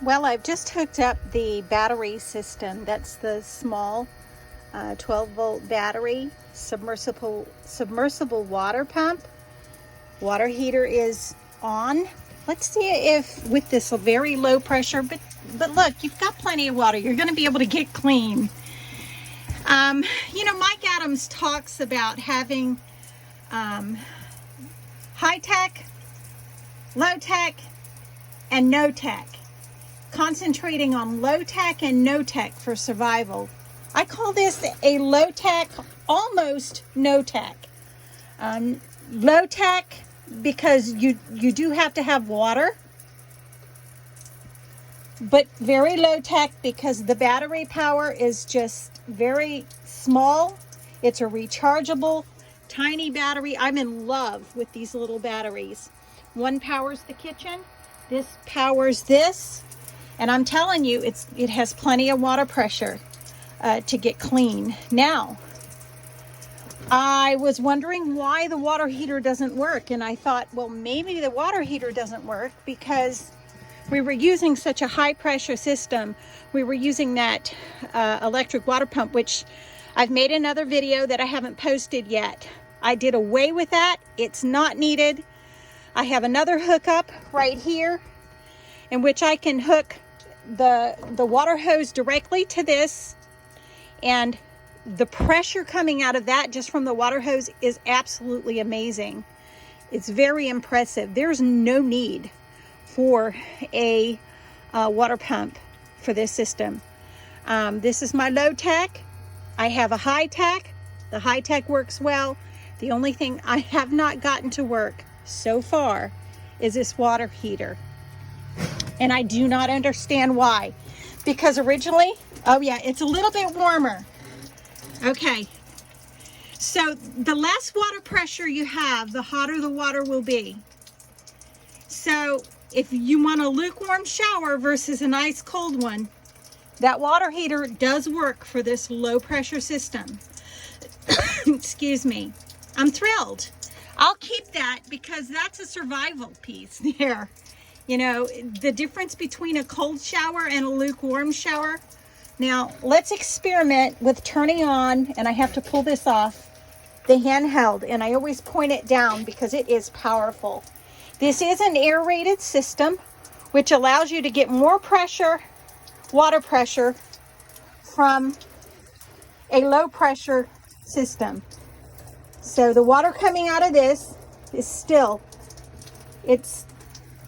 Well, I've just hooked up the battery system. That's the small 12-volt battery submersible water pump. Water heater is on. Let's see if with this very low pressure, but look, you've got plenty of water. You're going to be able to get clean. You know, Mike Adams talks about having high tech, low tech, and no tech. Concentrating on low tech and no tech for survival. I call this a low tech, almost no tech. Low tech because you do have to have water, but very low tech because the battery power is just very small. It's a rechargeable, tiny battery. I'm in love with these little batteries. One powers the kitchen, this powers this. And I'm telling you, it has plenty of water pressure to get clean. Now, I was wondering why the water heater doesn't work. And I thought, well, maybe the water heater doesn't work because we were using such a high pressure system. We were using that electric water pump, which I've made another video that I haven't posted yet. I did away with that. It's not needed. I have another hookup right here in which I can hook the water hose directly to this, and the pressure coming out of that just from the water hose is absolutely amazing. It's very impressive. There's no need for a water pump for this system. This is my low tech. I have a high tech. The high tech works well. The only thing I have not gotten to work so far is this water heater. And I do not understand why. Because originally, oh yeah, it's a little bit warmer. Okay. So the less water pressure you have, the hotter the water will be. So if you want a lukewarm shower versus an ice cold one, that water heater does work for this low pressure system. Excuse me. I'm thrilled. I'll keep that because that's a survival piece there. You know, the difference between a cold shower and a lukewarm shower. Now, let's experiment with turning on, and I have to pull this off, the handheld, and I always point it down because it is powerful. This is an aerated system, which allows you to get more pressure, water pressure, from a low pressure system. So the water coming out of this is still, it's,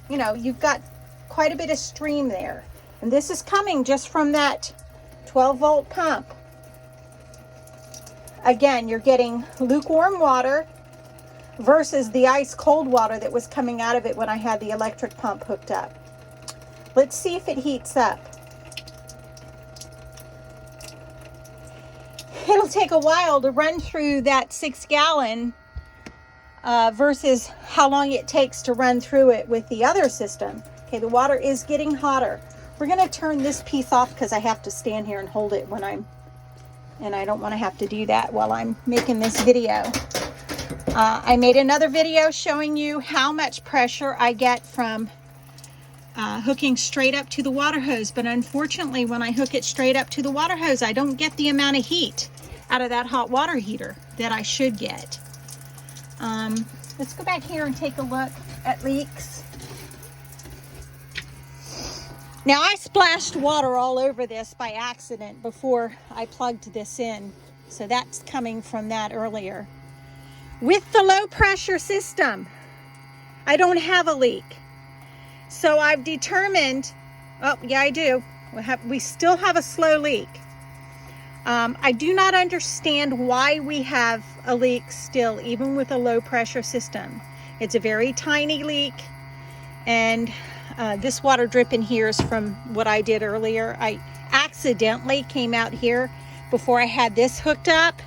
you know, you've got quite a bit of stream there. And this is coming just from that 12-volt pump. Again, you're getting lukewarm water versus the ice cold water that was coming out of it when I had the electric pump hooked up. Let's see if it heats up. It'll take a while to run through that 6-gallon versus how long it takes to run through it with the other system. Okay, the water is getting hotter. We're going to turn this piece off because I have to stand here and hold it when and I don't want to have to do that while I'm making this video. I made another video showing you how much pressure I get from hooking straight up to the water hose, but unfortunately when I hook it straight up to the water hose, I don't get the amount of heat out of that hot water heater that I should get. Let's go back here and take a look at leaks. Now, I splashed water all over this by accident before I plugged this in, so that's coming from that earlier. With the low pressure system, I don't have a leak. So I've determined, oh yeah, I do. We still have a slow leak. I do not understand why we have a leak still, even with a low pressure system. It's a very tiny leak, and this water drip in here is from what I did earlier. I accidentally came out here before I had this hooked up.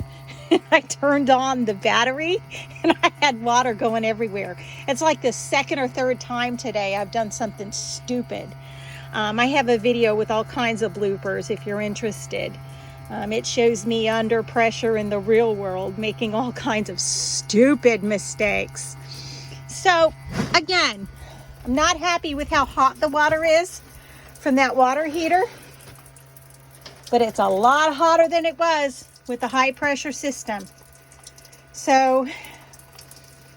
I turned on the battery and I had water going everywhere. It's like the second or third time today I've done something stupid. I have a video with all kinds of bloopers if you're interested. It shows me under pressure in the real world making all kinds of stupid mistakes. So again, I'm not happy with how hot the water is from that water heater, but it's a lot hotter than it was with the high pressure system. So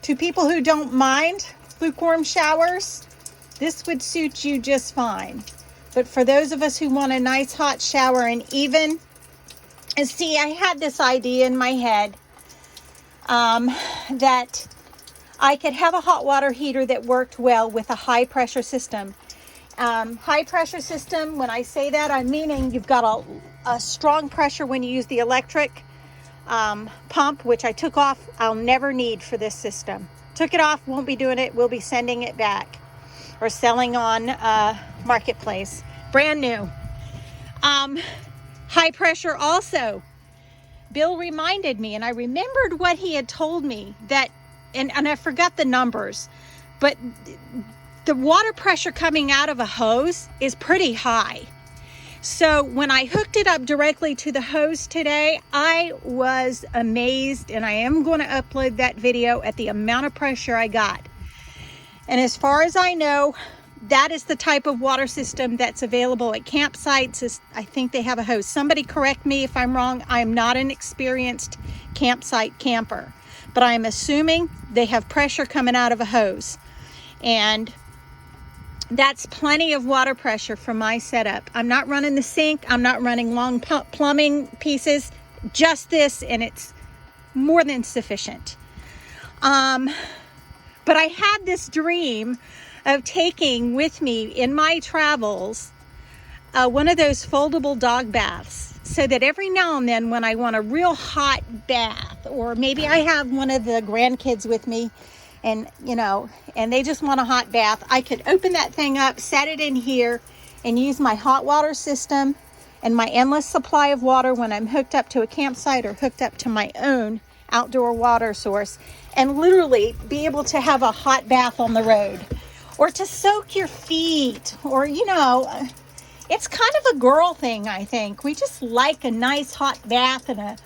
to people who don't mind lukewarm showers, this would suit you just fine. But for those of us who want a nice hot shower, and see, I had this idea in my head that I could have a hot water heater that worked well with a high pressure system. High pressure system, when I say that, I'm meaning you've got a strong pressure when you use the electric pump, which I took off. I'll never need for this system. Took it off, won't be doing it. We'll be sending it back or selling on Marketplace. Brand new. High pressure also. Bill reminded me, and I remembered what he had told me, that, and I forgot the numbers, but the water pressure coming out of a hose is pretty high. So when I hooked it up directly to the hose today, I was amazed, and I am going to upload that video at the amount of pressure I got. And as far as I know, that is the type of water system that's available at campsites. I think they have a hose. Somebody correct me if I'm wrong. I'm not an experienced campsite camper, but I'm assuming they have pressure coming out of a hose. And that's plenty of water pressure for my setup. I'm not running the sink. I'm not running long plumbing pieces, just this, and it's more than sufficient. But I had this dream of taking with me in my travels one of those foldable dog baths, so that every now and then when I want a real hot bath, or maybe I have one of the grandkids with me and and they just want a hot bath, I could open that thing up, set it in here, and use my hot water system and my endless supply of water when I'm hooked up to a campsite or hooked up to my own outdoor water source, and literally be able to have a hot bath on the road, or to soak your feet, or it's kind of a girl thing. I think we just like a nice hot bath and a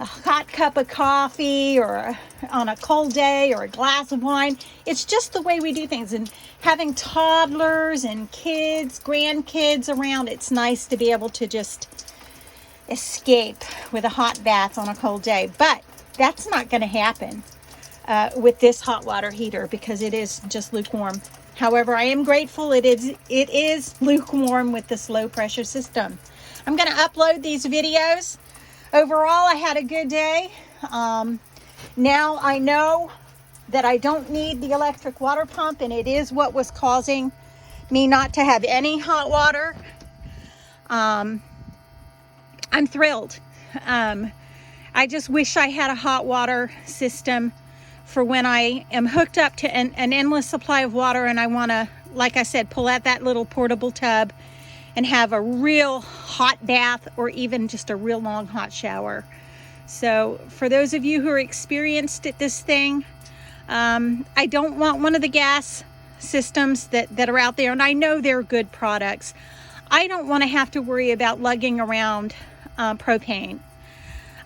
hot cup of coffee, or on a cold day, or a glass of wine. It's just the way we do things. And having toddlers and kids, grandkids around, it's nice to be able to just escape with a hot bath on a cold day. But that's not going to happen with this hot water heater, because it is just lukewarm. However, I am grateful it is lukewarm with this low pressure system. I'm going to upload these videos. Overall, I had a good day. Now I know that I don't need the electric water pump, and it is what was causing me not to have any hot water. I'm thrilled. I just wish I had a hot water system for when I am hooked up to an endless supply of water, and I want to, like I said, pull out that little portable tub and have a real hot bath, or even just a real long hot shower. So for those of you who are experienced at this thing, I don't want one of the gas systems that are out there, and I know they're good products. I don't want to have to worry about lugging around propane.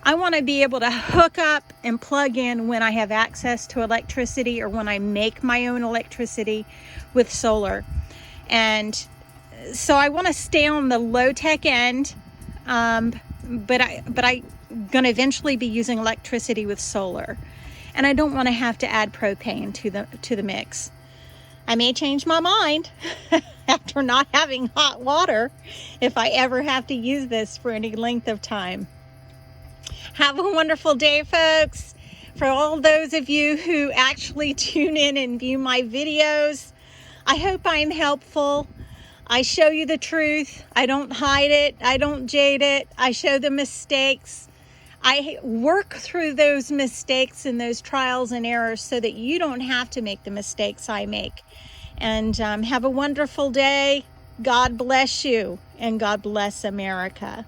I want to be able to hook up and plug in when I have access to electricity, or when I make my own electricity with solar. And so I want to stay on the low-tech end, but I'm going to eventually be using electricity with solar. And I don't want to have to add propane to the mix. I may change my mind after not having hot water if I ever have to use this for any length of time. Have a wonderful day, folks. For all those of you who actually tune in and view my videos, I hope I'm helpful. I show you the truth. I don't hide it. I don't jade it. I show the mistakes. I work through those mistakes and those trials and errors so that you don't have to make the mistakes I make. And have a wonderful day. God bless you, and God bless America.